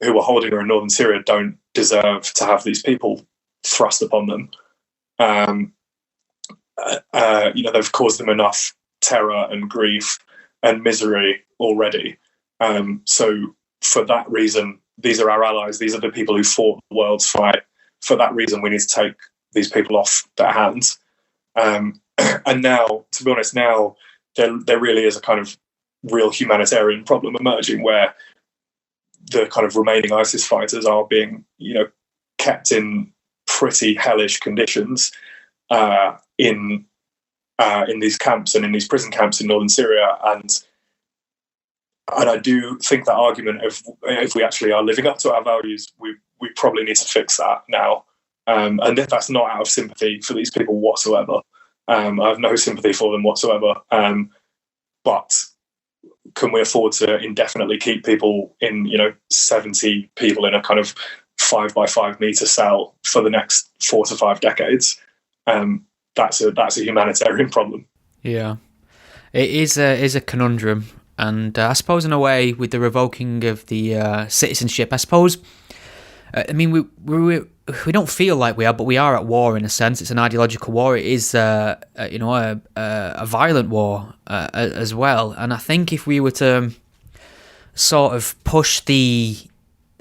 who are holding her in northern Syria don't deserve to have these people thrust upon them. They've caused them enough terror and grief and misery already. So for that reason, these are our allies. These are the people who fought the world's fight. For that reason, we need to take these people off their hands. And now, to be honest, there really is a kind of real humanitarian problem emerging, where the kind of remaining ISIS fighters are being, kept in pretty hellish conditions in these camps and in these prison camps in northern Syria. And I do think that argument, if we actually are living up to our values, we probably need to fix that now. And if that's not out of sympathy for these people whatsoever, I have no sympathy for them whatsoever. But can we afford to indefinitely keep people in, 70 people in a kind of 5 by 5 meter cell for the next 4 to 5 decades? That's a humanitarian problem. Yeah, it is a conundrum. And I suppose in a way, with the revoking of the citizenship, I suppose, we don't feel like we are, but we are at war in a sense. It's an ideological war. It is, a violent war as well. And I think if we were to sort of push the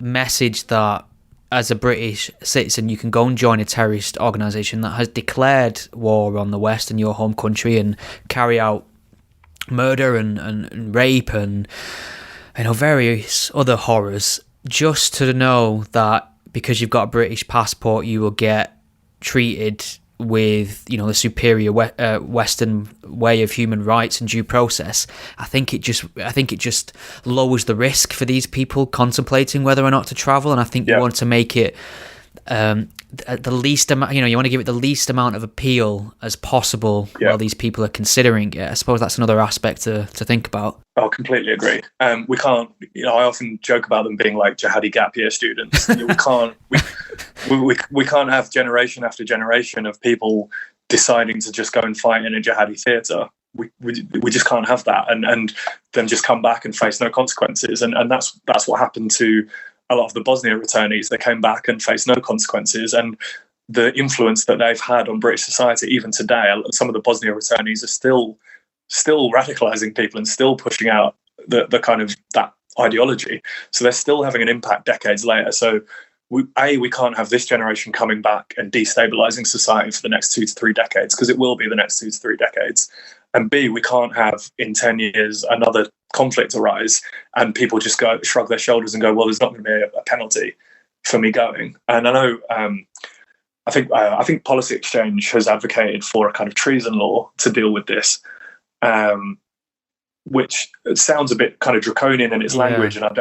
message that as a British citizen, you can go and join a terrorist organisation that has declared war on the West and your home country and carry out murder and rape and various other horrors, just to know that because you've got a British passport, you will get treated with, the superior Western way of human rights and due process. I think it just lowers the risk for these people contemplating whether or not to travel. And I think you want to make it the least amount, you want to give it the least amount of appeal as possible while these people are considering it. I suppose that's another aspect to think about. I completely agree. We can't, I often joke about them being like jihadi gap year students. We can't have generation after generation of people deciding to just go and fight in a jihadi theatre. We just can't have that, and then just come back and face no consequences. And that's what happened to a lot of the Bosnia returnees. They came back and faced no consequences, and the influence that they've had on British society even today, some of the Bosnia returnees are still radicalizing people and still pushing out the kind of that ideology. So they're still having an impact decades later. So we can't have this generation coming back and destabilizing society for the next 2 to 3 decades, because it will be the next 2 to 3 decades. And B, we can't have in 10 years another conflict arise and people just shrug their shoulders and go, well, there's not going to be a penalty for me going. And I know, I think Policy Exchange has advocated for a kind of treason law to deal with this, which sounds a bit kind of draconian in its language, and I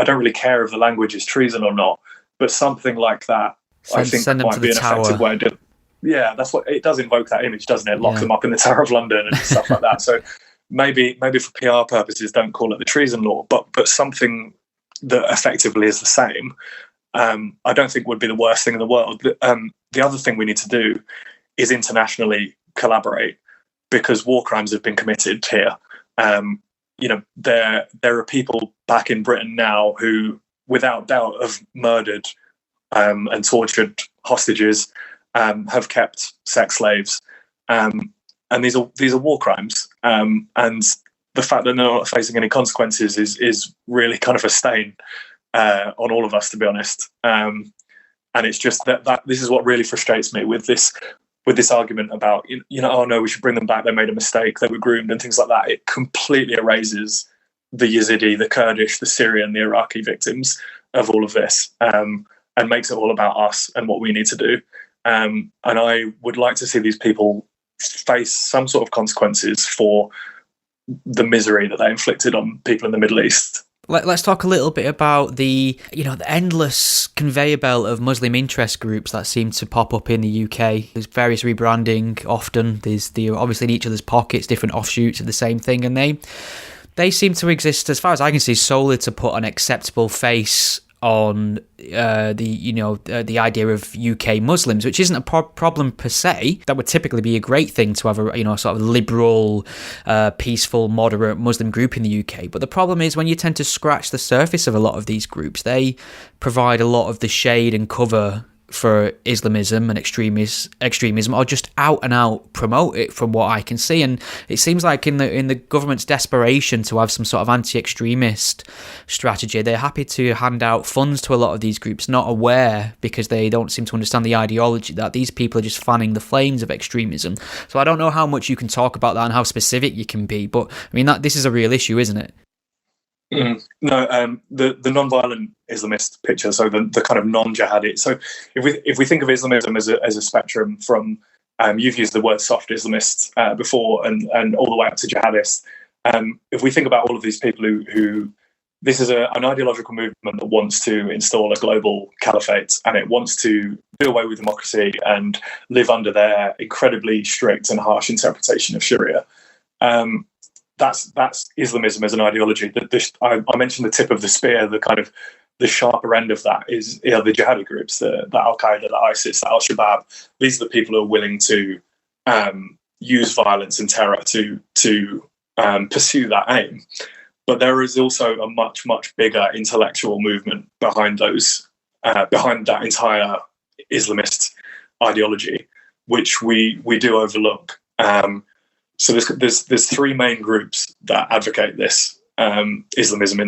don't really care if the language is treason or not, but something like that, I think might be an effective way of doing it. Yeah, that's what it does, invoke that image, doesn't it? Lock them up in the Tower of London and stuff like that. So maybe for PR purposes, don't call it the treason law, but something that effectively is the same, I don't think would be the worst thing in the world. The other thing we need to do is internationally collaborate, because war crimes have been committed here. There are people back in Britain now who, without doubt, have murdered and tortured hostages, have kept sex slaves, and these are war crimes. And the fact that they're not facing any consequences is really kind of a stain on all of us, to be honest. And it's just that this is what really frustrates me with this argument about, oh no, we should bring them back, they made a mistake, they were groomed and things like that. It completely erases the Yazidi, the Kurdish, the Syrian, the Iraqi victims of all of this, and makes it all about us and what we need to do. And I would like to see these people face some sort of consequences for the misery that they inflicted on people in the Middle East. Let's talk a little bit about the endless conveyor belt of Muslim interest groups that seem to pop up in the UK. There's various rebranding often. They're obviously in each other's pockets, different offshoots of the same thing, and they seem to exist, as far as I can see, solely to put an acceptable face on the idea of UK Muslims, which isn't a problem per se. That would typically be a great thing to have a sort of liberal, peaceful, moderate Muslim group in the UK. But the problem is when you tend to scratch the surface of a lot of these groups, they provide a lot of the shade and cover for Islamism and extremism, or just out and out promote it, from what I can see. And it seems like in the government's desperation to have some sort of anti-extremist strategy, they're happy to hand out funds to a lot of these groups, not aware, because they don't seem to understand the ideology, that these people are just fanning the flames of extremism. So I don't know how much you can talk about that and how specific you can be, but I mean, this is a real issue, isn't it? No, the non-violent Islamist picture, so the kind of non-jihadi. So if we think of Islamism as a spectrum from, you've used the word soft Islamists before, and all the way up to jihadists. If we think about all of these people who this is an ideological movement that wants to install a global caliphate, and it wants to do away with democracy and live under their incredibly strict and harsh interpretation of Sharia. That's Islamism as an ideology. I mentioned the tip of the spear, the kind of the sharper end of that is the jihadi groups, the Al-Qaeda, the ISIS, the Al-Shabaab. These are the people who are willing to use violence and terror to pursue that aim. But there is also a much, much bigger intellectual movement behind behind that entire Islamist ideology, which we do overlook. So there's three main groups that advocate this Islamism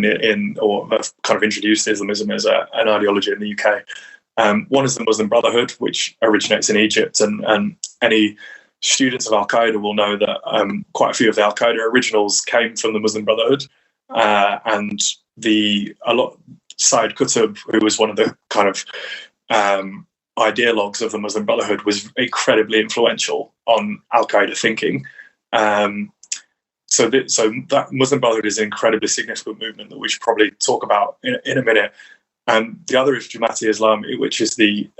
or have kind of introduced Islamism as an ideology in the UK. One is the Muslim Brotherhood, which originates in Egypt, and any students of Al-Qaeda will know that quite a few of the Al-Qaeda originals came from the Muslim Brotherhood. and Syed Qutb, who was one of the kind of ideologues of the Muslim Brotherhood, was incredibly influential on Al-Qaeda thinking. So that Muslim Brotherhood is an incredibly significant movement that we should probably talk about in a minute. And the other is Jamaat-e-Islami, which is the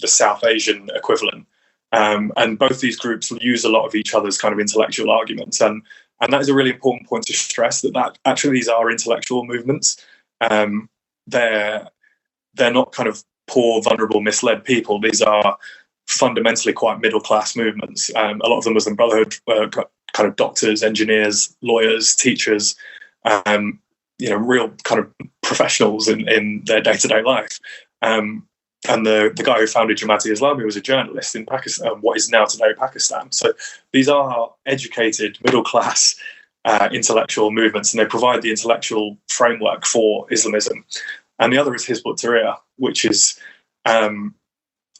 South Asian equivalent. And both these groups use a lot of each other's kind of intellectual arguments. And that is a really important point to stress, that actually these are intellectual movements. They're not kind of poor, vulnerable, misled people. These are fundamentally quite middle-class movements. A lot of the Muslim Brotherhood were kind of doctors, engineers, lawyers, teachers, real kind of professionals in their day-to-day life. And the guy who founded Jamaat-e-Islami was a journalist in Pakistan, what is now today Pakistan. So these are educated, middle-class, intellectual movements, and they provide the intellectual framework for Islamism. And the other is Hizb ut-Tahrir, which is,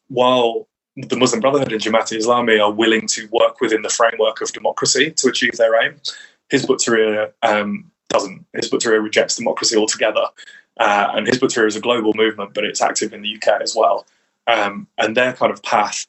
while the Muslim Brotherhood and Jamaat-e-Islami are willing to work within the framework of democracy to achieve their aim, Hizb ut-Tahrir doesn't. Hizb ut-Tahrir rejects democracy altogether. And Hizb ut-Tahrir is a global movement, but it's active in the UK as well. And their kind of path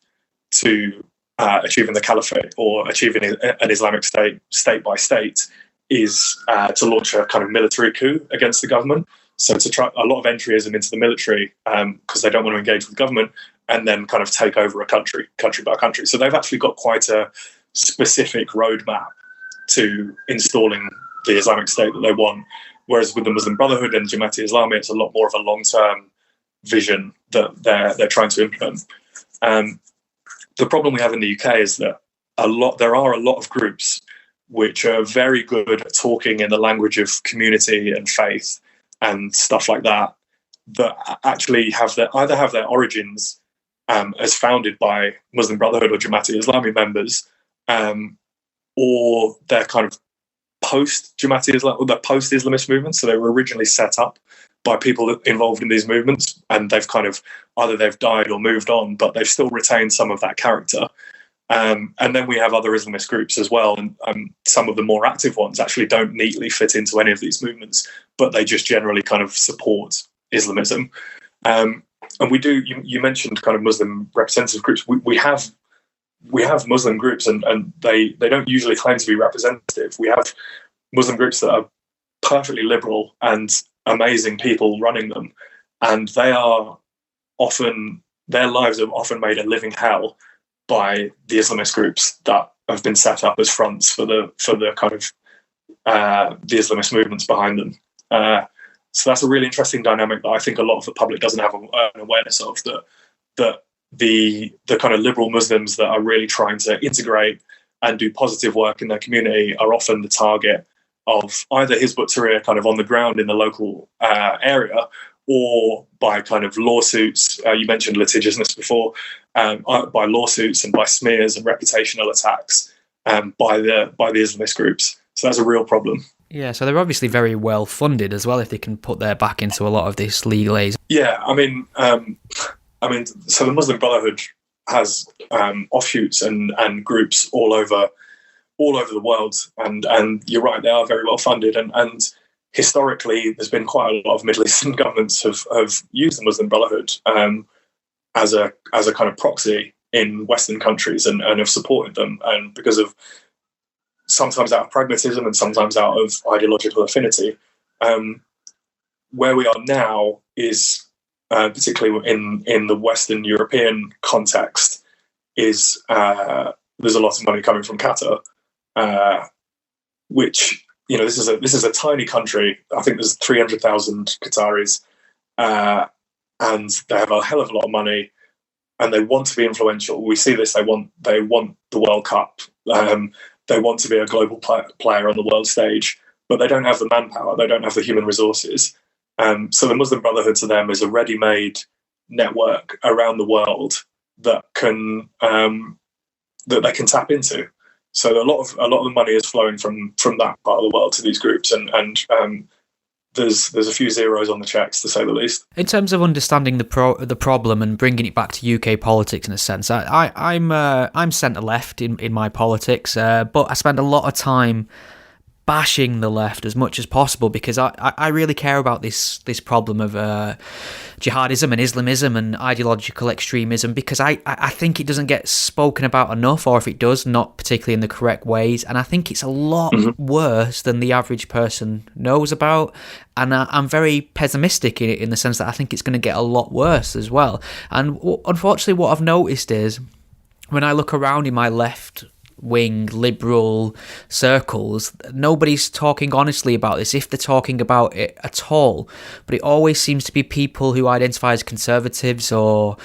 to achieving the caliphate or achieving an Islamic state by state is to launch a kind of military coup against the government. So to try a lot of entryism into the military because they don't want to engage with the government, and then kind of take over a country by country. So they've actually got quite a specific roadmap to installing the Islamic State that they want. Whereas with the Muslim Brotherhood and Jamaat-e-Islami, it's a lot more of a long-term vision that they're trying to implement. The problem we have in the UK is that there are a lot of groups which are very good at talking in the language of community and faith and stuff like that actually either have their origins as founded by Muslim Brotherhood or Jamaat-e-Islami members, or they're kind of post-Jamaat-e-Islam, or they're post-Islamist movements. So they were originally set up by people involved in these movements, and they've kind of either they've died or moved on, but they've still retained some of that character. And then we have other Islamist groups as well, and some of the more active ones actually don't neatly fit into any of these movements, but they just generally kind of support Islamism. And we do. You mentioned kind of Muslim representative groups. We have Muslim groups, and they don't usually claim to be representative. We have Muslim groups that are perfectly liberal and amazing people running them, and their lives are often made a living hell by the Islamist groups that have been set up as fronts for the kind of the Islamist movements behind them. So that's a really interesting dynamic that I think a lot of the public doesn't have an awareness of, that the kind of liberal Muslims that are really trying to integrate and do positive work in their community are often the target of either Hizb ut-Tahrir kind of on the ground in the local area, or by kind of lawsuits. You mentioned litigiousness before, by lawsuits and by smears and reputational attacks by the Islamist groups. So that's a real problem. Yeah, so they're obviously very well funded as well if they can put their back into a lot of this legal aid. Yeah, I mean, so the Muslim Brotherhood has offshoots and groups all over the world, and you're right, they are very well funded, and historically there's been quite a lot of Middle Eastern governments have used the Muslim Brotherhood as a kind of proxy in Western countries and have supported them, and because of sometimes out of pragmatism and sometimes out of ideological affinity. Where we are now is particularly in the Western European context is there's a lot of money coming from Qatar, which, this is a tiny country. I think there's 300,000 Qataris, and they have a hell of a lot of money, and they want to be influential. We see this. They want the World Cup. They want to be a global player on the world stage, but they don't have the manpower. They don't have the human resources. So the Muslim Brotherhood to them is a ready-made network around the world that they can tap into. So a lot of the money is flowing from that part of the world to these groups, and there's a few zeros on the checks, to say the least. In terms of understanding the problem and bringing it back to UK politics in a sense, I'm centre left in my politics, but I spend a lot of time bashing the left as much as possible, because I really care about this problem of jihadism and Islamism and ideological extremism, because I think it doesn't get spoken about enough, or if it does, not particularly in the correct ways. And I think it's a lot worse than the average person knows about. And I'm very pessimistic in it, in the sense that I think it's going to get a lot worse as well. And unfortunately, what I've noticed is, when I look around in my left-wing liberal circles, nobody's talking honestly about this, if they're talking about it at all. But it always seems to be people who identify as conservatives or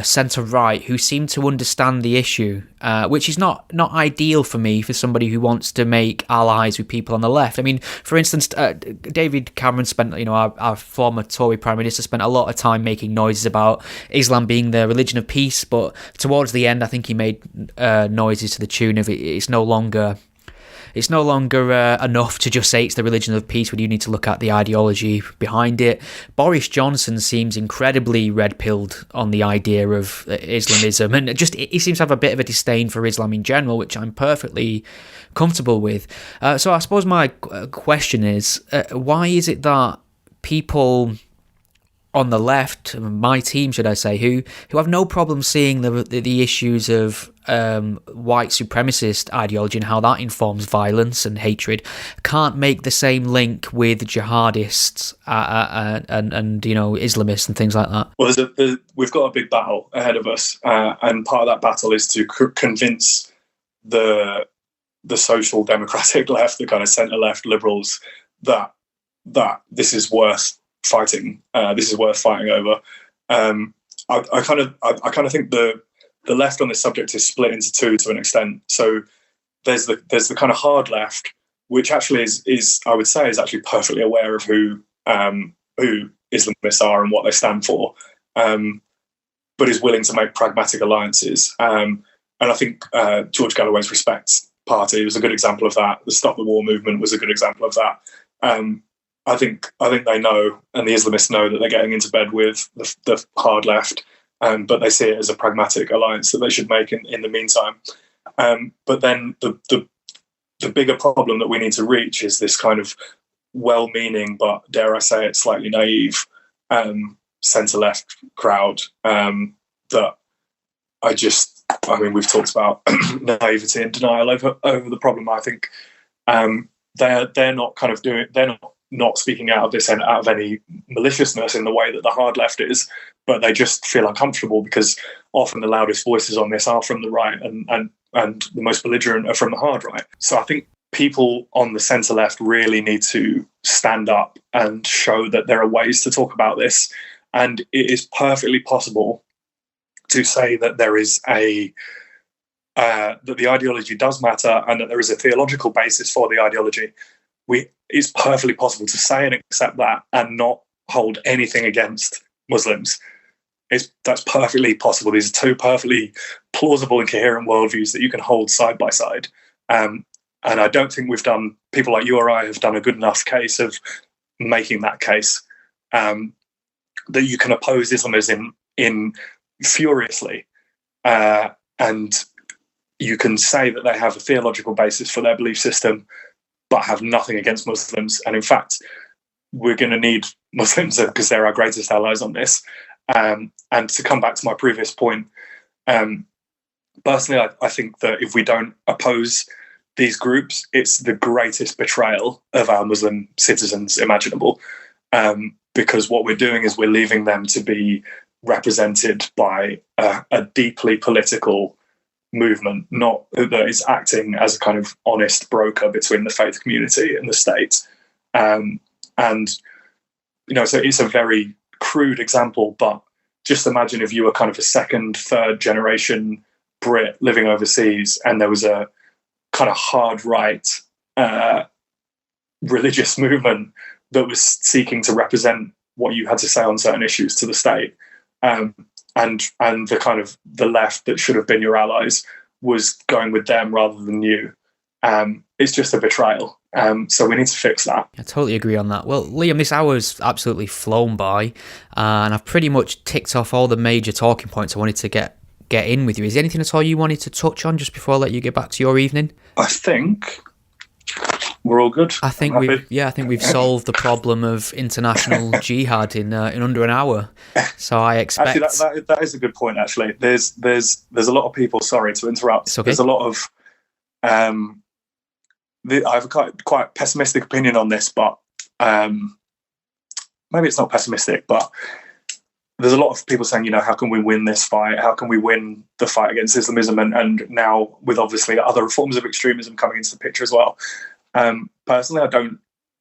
centre-right who seem to understand the issue, which is not ideal for me, for somebody who wants to make allies with people on the left. I mean, for instance, David Cameron spent, our former Tory Prime Minister, spent a lot of time making noises about Islam being the religion of peace, but towards the end, I think he made noises to the tune of it's no longer enough to just say it's the religion of peace, when you need to look at the ideology behind it. Boris Johnson seems incredibly red-pilled on the idea of Islamism, and just he seems to have a bit of a disdain for Islam in general, which I'm perfectly comfortable with. So I suppose my question is, why is it that people on the left, my team, should I say, who have no problem seeing the issues of white supremacist ideology and how that informs violence and hatred, can't make the same link with jihadists and Islamists and things like that? Well, we've got a big battle ahead of us, and part of that battle is to convince the social democratic left, the kind of centre left liberals, that this is worth fighting. This is worth fighting over. I kind of think the left on this subject is split into two to an extent. So there's the kind of hard left, which actually is I would say is actually perfectly aware of who Islamists are and what they stand for, but is willing to make pragmatic alliances. And I think George Galloway's Respect Party was a good example of that. The Stop the War movement was a good example of that. I think they know, and the Islamists know, that they're getting into bed with the hard left, but they see it as a pragmatic alliance that they should make in the meantime. But then the bigger problem that we need to reach is this kind of well-meaning, but dare I say it, slightly naive centre-left crowd that we've talked about naivety and denial over the problem. I think they're not speaking out of this and out of any maliciousness in the way that the hard left is, but they just feel uncomfortable because often the loudest voices on this are from the right, and the most belligerent are from the hard right. So I think people on the centre left really need to stand up and show that there are ways to talk about this, and it is perfectly possible to say that there is that the ideology does matter and that there is a theological basis for the ideology. It's perfectly possible to say and accept that and not hold anything against Muslims. That's perfectly possible. These are two perfectly plausible and coherent worldviews that you can hold side by side. And I don't think people like you or I have done a good enough case of making that case, that you can oppose Islamism in furiously, and you can say that they have a theological basis for their belief system, but have nothing against Muslims. And in fact, we're going to need Muslims because they're our greatest allies on this. And to come back to my previous point, personally, I think that if we don't oppose these groups, it's the greatest betrayal of our Muslim citizens imaginable. Because what we're doing is we're leaving them to be represented by a deeply political movement, not that is acting as a kind of honest broker between the faith community and the state. So it's a very crude example, but just imagine if you were kind of a second, third generation Brit living overseas, and there was a kind of hard right religious movement that was seeking to represent what you had to say on certain issues to the state. And the kind of the left that should have been your allies was going with them rather than you. It's just a betrayal. So we need to fix that. I totally agree on that. Well, Liam, this hour's absolutely flown by, and I've pretty much ticked off all the major talking points I wanted to get in with you. Is there anything at all you wanted to touch on just before I let you get back to your evening? I think we're all good. I think we've solved the problem of international jihad in under an hour. So I expect actually that is a good point. Actually, there's a lot of people. Sorry to interrupt. It's okay. There's a lot of I have a quite pessimistic opinion on this, but maybe it's not pessimistic, but there's a lot of people saying, how can we win this fight? How can we win the fight against Islamism? And now with obviously other forms of extremism coming into the picture as well. Personally,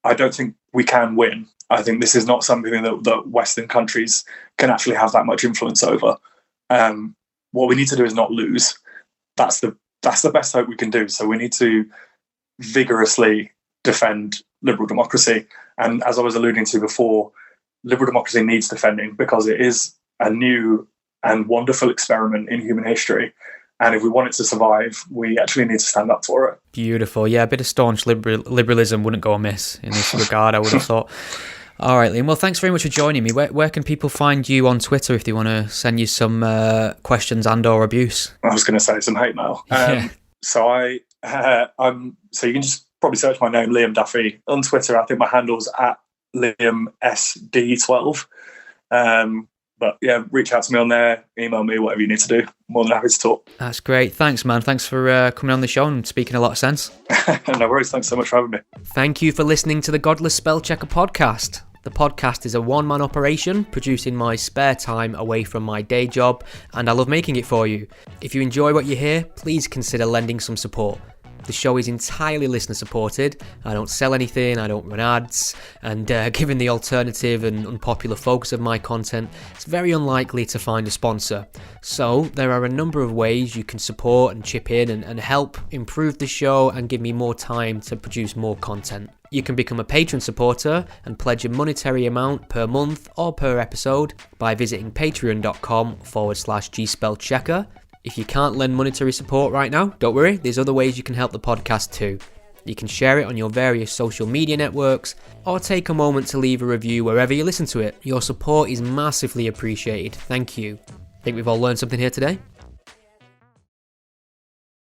I don't think we can win. I think this is not something that Western countries can actually have that much influence over. What we need to do is not lose. That's the best hope we can do. So we need to vigorously defend liberal democracy. And as I was alluding to before, liberal democracy needs defending because it is a new and wonderful experiment in human history. And if we want it to survive, we actually need to stand up for it. Beautiful. Yeah, a bit of staunch liberalism wouldn't go amiss in this regard, I would have thought. All right, Liam. Well, thanks very much for joining me. Where can people find you on Twitter if they want to send you some questions and or abuse? I was going to say some hate mail. So so you can just probably search my name, Liam Duffy, on Twitter. I think my handle's at LiamSD12. But yeah, reach out to me on there, email me, whatever you need to do. More than happy to talk. That's great. Thanks, man. Thanks for coming on the show and speaking a lot of sense. No worries. Thanks so much for having me. Thank you for listening to the Godless Spellchecker podcast. The podcast is a one-man operation, produced in my spare time away from my day job, and I love making it for you. If you enjoy what you hear, please consider lending some support. The show is entirely listener supported. I don't sell anything, I don't run ads, and given the alternative and unpopular focus of my content, it's very unlikely to find a sponsor. So there are a number of ways you can support and chip in and help improve the show and give me more time to produce more content. You can become a patron supporter and pledge a monetary amount per month or per episode by visiting patreon.com/gspellchecker. If you can't lend monetary support right now, don't worry, there's other ways you can help the podcast too. You can share it on your various social media networks, or take a moment to leave a review wherever you listen to it. Your support is massively appreciated. Thank you. Think we've all learned something here today?